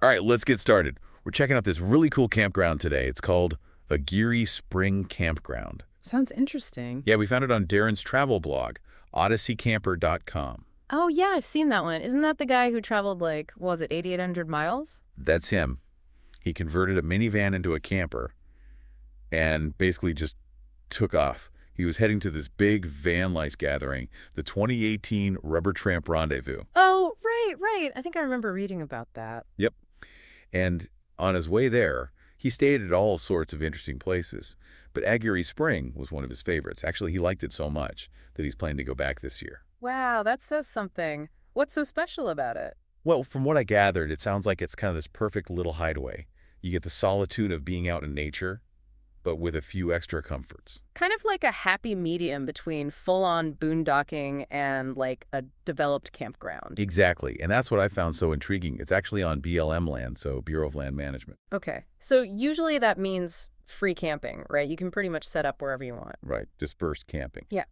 All right, let's get started. We're checking out this really cool campground today. It's called Aguirre Spring Campground. Sounds interesting. Yeah, we found it on Darren's travel blog, odysseycamper.com. Oh, yeah, I've seen that one. Isn't that the guy who traveled, like, what was it, 8,800 miles? That's him. He converted a minivan into a camper and basically just took off. He was heading to this big van life gathering, the 2018 Rubber Tramp Rendezvous. Oh, right. I think I remember reading about that. Yep. And on his way there, he stayed at all sorts of interesting places. But Aguirre Spring was one of his favorites. Actually, he liked it so much that he's planning to go back this year. Wow, that says something. What's so special about it? Well, from what I gathered, it sounds like it's kind of this perfect little hideaway. You get the solitude of being out in nature, but with a few extra comforts. Kind of like a happy medium between full-on boondocking and, like, a developed campground. Exactly. And that's what I found so intriguing. It's actually on BLM land, so Bureau of Land Management. Okay, so usually that means free camping, right? You can pretty much set up wherever you want. Right. Dispersed camping. Yeah.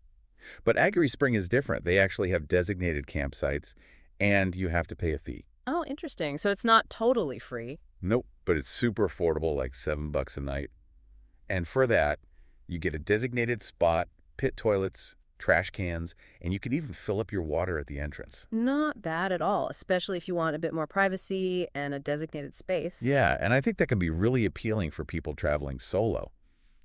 But Aguirre Spring is different. They actually have designated campsites, and you have to pay a fee. Oh, interesting. So it's not totally free. Nope, but it's super affordable, like $7 a night. And for that, you get a designated spot, pit toilets, trash cans, and you can even fill up your water at the entrance. Not bad at all, especially if you want a bit more privacy and a designated space. Yeah, and I think that can be really appealing for people traveling solo,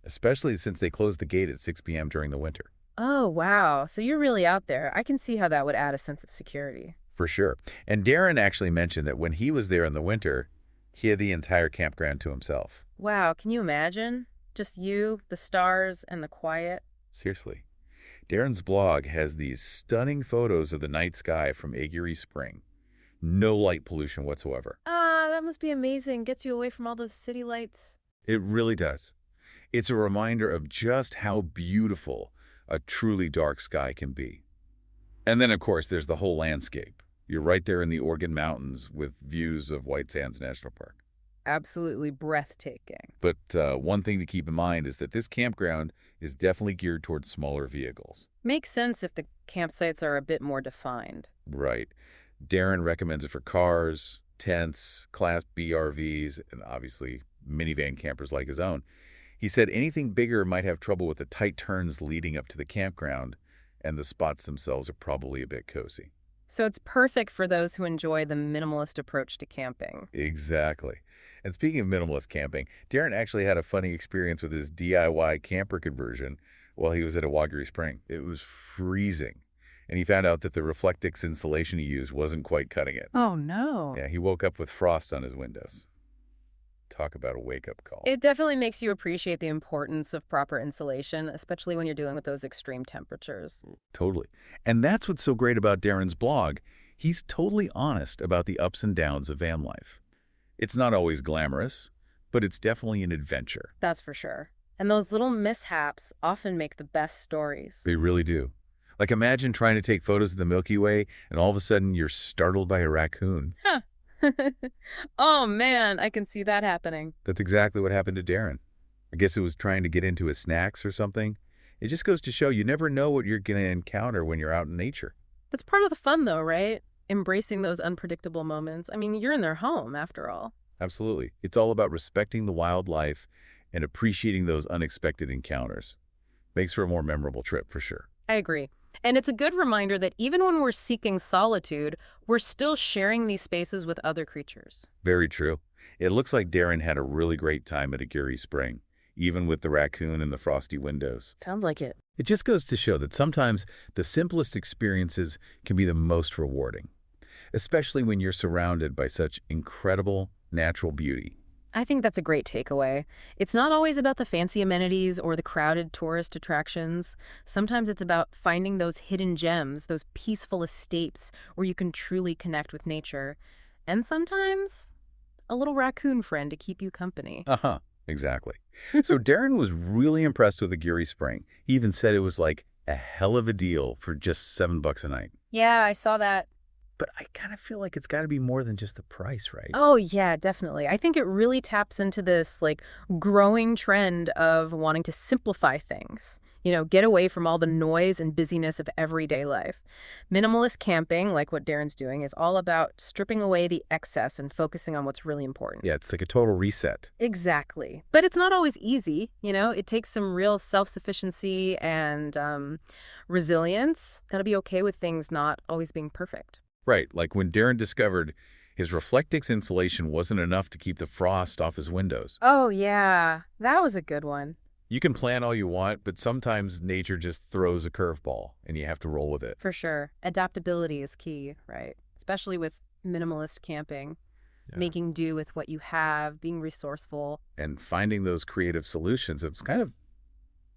especially since they close the gate at 6 p.m. during the winter. Oh, wow. So you're really out there. I can see how that would add a sense of security. For sure. And Darren actually mentioned that when he was there in the winter, he had the entire campground to himself. Wow, can you imagine? Just you, the stars, and the quiet. Seriously. Darren's blog has these stunning photos of the night sky from Aguirre Spring. No light pollution whatsoever. Ah, that must be amazing. Gets you away from all those city lights. It really does. It's a reminder of just how beautiful a truly dark sky can be. And then, of course, there's the whole landscape. You're right there in the Oregon Mountains with views of White Sands National Park. Absolutely breathtaking. But one thing to keep in mind is that this campground is definitely geared towards smaller vehicles. Makes sense if the campsites are a bit more defined. Right. Darren recommends it for cars, tents, Class B RVs, and obviously minivan campers like his own. He said anything bigger might have trouble with the tight turns leading up to the campground, and the spots themselves are probably a bit cozy. So it's perfect for those who enjoy the minimalist approach to camping. Exactly. And speaking of minimalist camping, Darren actually had a funny experience with his DIY camper conversion while he was at Aguirre Spring. It was freezing, and he found out that the Reflectix insulation he used wasn't quite cutting it. Oh, no. Yeah, he woke up with frost on his windows. Talk about a wake-up call. It definitely makes you appreciate the importance of proper insulation, especially when you're dealing with those extreme temperatures. Totally. And that's what's so great about Darren's blog. He's totally honest about the ups and downs of van life. It's not always glamorous, but it's definitely an adventure. That's for sure. And those little mishaps often make the best stories. They really do. Like imagine trying to take photos of the Milky Way and all of a sudden you're startled by a raccoon. Huh. Oh, man, I can see that happening. That's exactly what happened to Darren. I guess it was trying to get into his snacks or something. It just goes to show you never know what you're going to encounter when you're out in nature. That's part of the fun, though, right? Embracing those unpredictable moments. I mean, you're in their home, after all. Absolutely. It's all about respecting the wildlife and appreciating those unexpected encounters. Makes for a more memorable trip, for sure. I agree. And it's a good reminder that even when we're seeking solitude, we're still sharing these spaces with other creatures. Very true. It looks like Darren had a really great time at Aguirre Spring, even with the raccoon and the frosty windows. Sounds like it. It just goes to show that sometimes the simplest experiences can be the most rewarding, especially when you're surrounded by such incredible natural beauty. I think that's a great takeaway. It's not always about the fancy amenities or the crowded tourist attractions. Sometimes it's about finding those hidden gems, those peaceful escapes where you can truly connect with nature. And sometimes a little raccoon friend to keep you company. Uh-huh, exactly. So Darren was really impressed with Aguirre Spring. He even said it was like a hell of a deal for just $7 a night. Yeah, I saw that. But I kind of feel like it's got to be more than just the price, right? Oh, yeah, definitely. I think it really taps into this like growing trend of wanting to simplify things. Get away from all the noise and busyness of everyday life. Minimalist camping, like what Darren's doing, is all about stripping away the excess and focusing on what's really important. Yeah, it's like a total reset. Exactly. But it's not always easy. It takes some real self-sufficiency and resilience. Got to be okay with things not always being perfect. Right, like when Darren discovered his Reflectix insulation wasn't enough to keep the frost off his windows. Oh, yeah. That was a good one. You can plan all you want, but sometimes nature just throws a curveball, and you have to roll with it. For sure. Adaptability is key, right? Especially with minimalist camping, Yeah. making do with what you have, being resourceful. And finding those creative solutions, it's kind of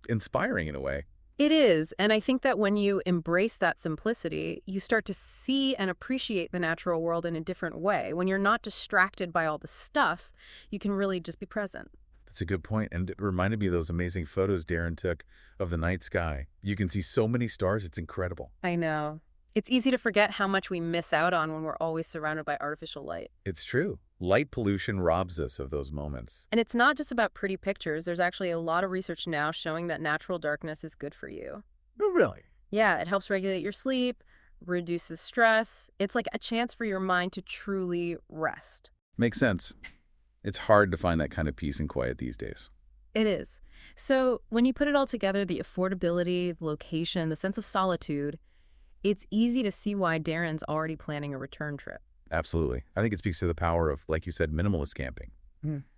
inspiring in a way. It is. And I think that when you embrace that simplicity, you start to see and appreciate the natural world in a different way. When you're not distracted by all the stuff, you can really just be present. That's a good point, and it reminded me of those amazing photos Darren took of the night sky. You can see so many stars, it's incredible. I know. It's easy to forget how much we miss out on when we're always surrounded by artificial light. It's true. Light pollution robs us of those moments. And it's not just about pretty pictures. There's actually a lot of research now showing that natural darkness is good for you. Oh, really? Yeah, it helps regulate your sleep, reduces stress. It's like a chance for your mind to truly rest. Makes sense. It's hard to find that kind of peace and quiet these days. It is. So when you put it all together, the affordability, the location, the sense of solitude, it's easy to see why Darren's already planning a return trip. Absolutely. I think it speaks to the power of, like you said, minimalist camping,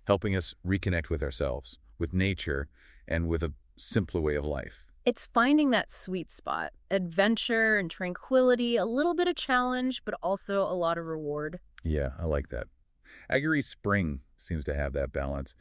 helping us reconnect with ourselves, with nature, and with a simpler way of life. It's finding that sweet spot, adventure and tranquility, a little bit of challenge, but also a lot of reward. Yeah, I like that. Aguirre Spring seems to have that balance.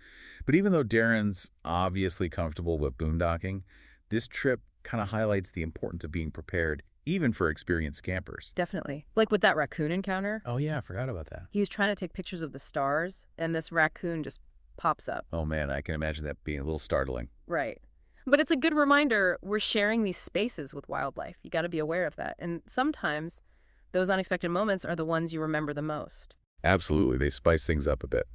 But even though Darren's obviously comfortable with boondocking, this trip kind of highlights the importance of being prepared, even for experienced campers. Definitely. Like with that raccoon encounter, Oh, yeah, I forgot about that. he was trying to take pictures of the stars, and this raccoon just pops up. Oh, man, I can imagine that being a little startling. Right. But it's a good reminder we're sharing these spaces with wildlife. You got to be aware of that. And sometimes those unexpected moments are the ones you remember the most. Absolutely, they spice things up a bit.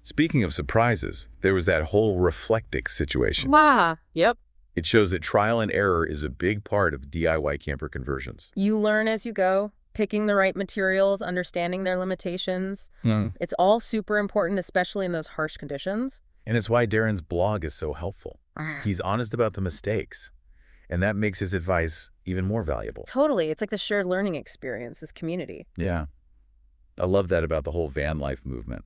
Speaking of surprises, there was that whole Reflectix situation. Wow. Yep. It shows that trial and error is a big part of DIY camper conversions. You learn as you go, picking the right materials, understanding their limitations. It's all super important, especially in those harsh conditions. And it's why Darren's blog is so helpful. He's honest about the mistakes, and that makes his advice even more valuable. Totally. It's like the shared learning experience, this community. Yeah. I love that about the whole van life movement.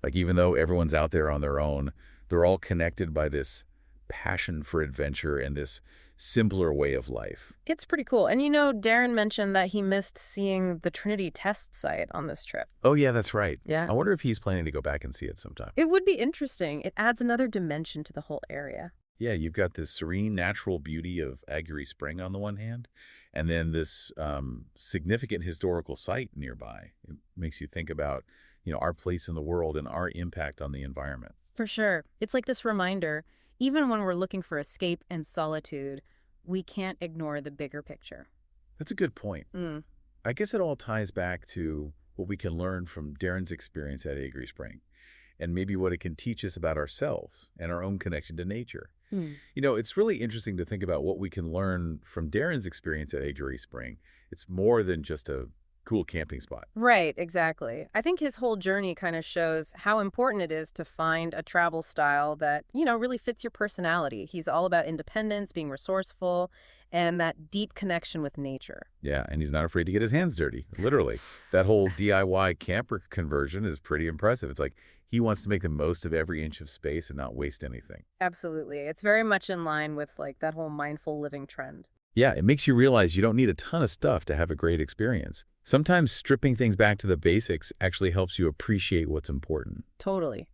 Like, even though everyone's out there on their own, they're all connected by this passion for adventure and this simpler way of life. It's pretty cool. And Darren mentioned that he missed seeing the Trinity test site on this trip. Oh, yeah, that's right. Yeah. I wonder if he's planning to go back and see it sometime. It would be interesting. It adds another dimension to the whole area. Yeah, you've got this serene natural beauty of Aguirre Spring on the one hand, and then this significant historical site nearby. It makes you think about, our place in the world and our impact on the environment. For sure. It's like this reminder, even when we're looking for escape and solitude, we can't ignore the bigger picture. That's a good point. I guess it all ties back to what we can learn from Darren's experience at Aguirre Spring, and maybe what it can teach us about ourselves and our own connection to nature. It's really interesting to think about what we can learn from Darren's experience at Aguirre Spring. It's more than just a cool camping spot. Right, exactly. I think his whole journey kind of shows how important it is to find a travel style that, really fits your personality. He's all about independence, being resourceful, and that deep connection with nature. Yeah, and he's not afraid to get his hands dirty, literally. That whole DIY camper conversion is pretty impressive. It's like he wants to make the most of every inch of space and not waste anything. Absolutely. It's very much in line with that whole mindful living trend. Yeah, it makes you realize you don't need a ton of stuff to have a great experience. Sometimes stripping things back to the basics actually helps you appreciate what's important. Totally.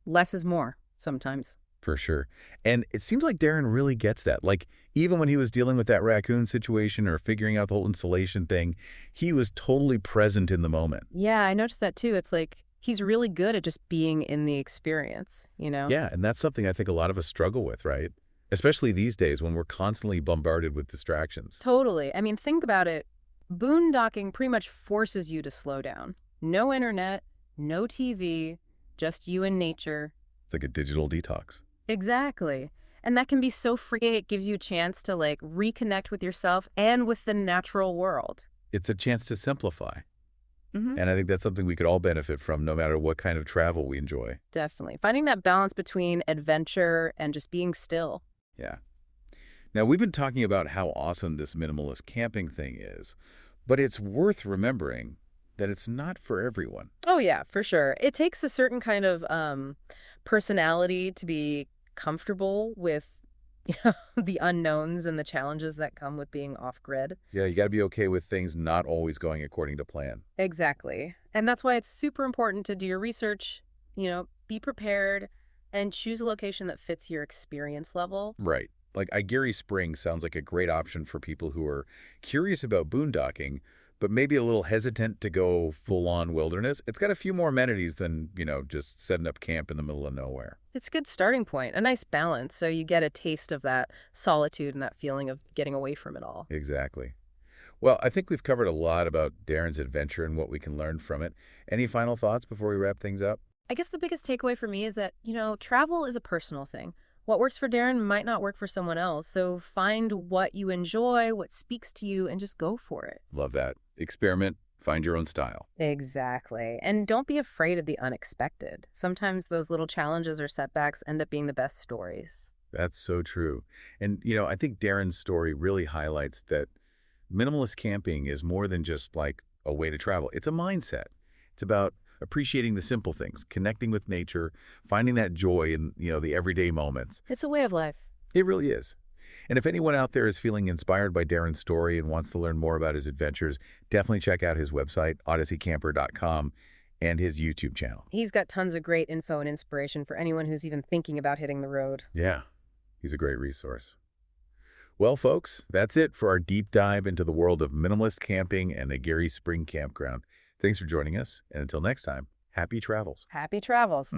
Less is more, sometimes. For sure. And it seems like Darren really gets that. Like, even when he was dealing with that raccoon situation or figuring out the whole installation thing, he was totally present in the moment. Yeah, I noticed that too. It's like he's really good at just being in the experience, Yeah, and that's something I think a lot of us struggle with, right? Especially these days when we're constantly bombarded with distractions. Totally. I mean, think about it. Boondocking pretty much forces you to slow down. No internet, no TV, just you and nature. It's like a digital detox. Exactly. And that can be so freeing. It gives you a chance to like reconnect with yourself and with the natural world. It's a chance to simplify. Hmm. And I think that's something we could all benefit from no matter what kind of travel we enjoy. Definitely. Finding that balance between adventure and just being still. Yeah. Now, we've been talking about how awesome this minimalist camping thing is, but it's worth remembering that it's not for everyone. Oh yeah, for sure. It takes a certain kind of personality to be comfortable with the unknowns and the challenges that come with being off grid. Yeah, you got to be okay with things not always going according to plan. Exactly. And that's why it's super important to do your research, be prepared and choose a location that fits your experience level. Right. Like Aguirre Springs sounds like a great option for people who are curious about boondocking, but maybe a little hesitant to go full-on wilderness. It's got a few more amenities than, just setting up camp in the middle of nowhere. It's a good starting point, a nice balance, so you get a taste of that solitude and that feeling of getting away from it all. Exactly. Well, I think we've covered a lot about Darren's adventure and what we can learn from it. Any final thoughts before we wrap things up? I guess the biggest takeaway for me is that, travel is a personal thing. What works for Darren might not work for someone else, so find what you enjoy, what speaks to you, and just go for it. Love that. Experiment, find your own style. Exactly. And don't be afraid of the unexpected. Sometimes those little challenges or setbacks end up being the best stories. That's so true. And, I think Darren's story really highlights that minimalist camping is more than just like a way to travel. It's a mindset. It's about appreciating the simple things, connecting with nature, finding that joy in, the everyday moments. It's a way of life. It really is. And if anyone out there is feeling inspired by Darren's story and wants to learn more about his adventures, definitely check out his website, odysseycamper.com, and his YouTube channel. He's got tons of great info and inspiration for anyone who's even thinking about hitting the road. Yeah, he's a great resource. Well, folks, that's it for our deep dive into the world of minimalist camping and Aguirre Spring Campground. Thanks for joining us, and until next time, happy travels. Happy travels.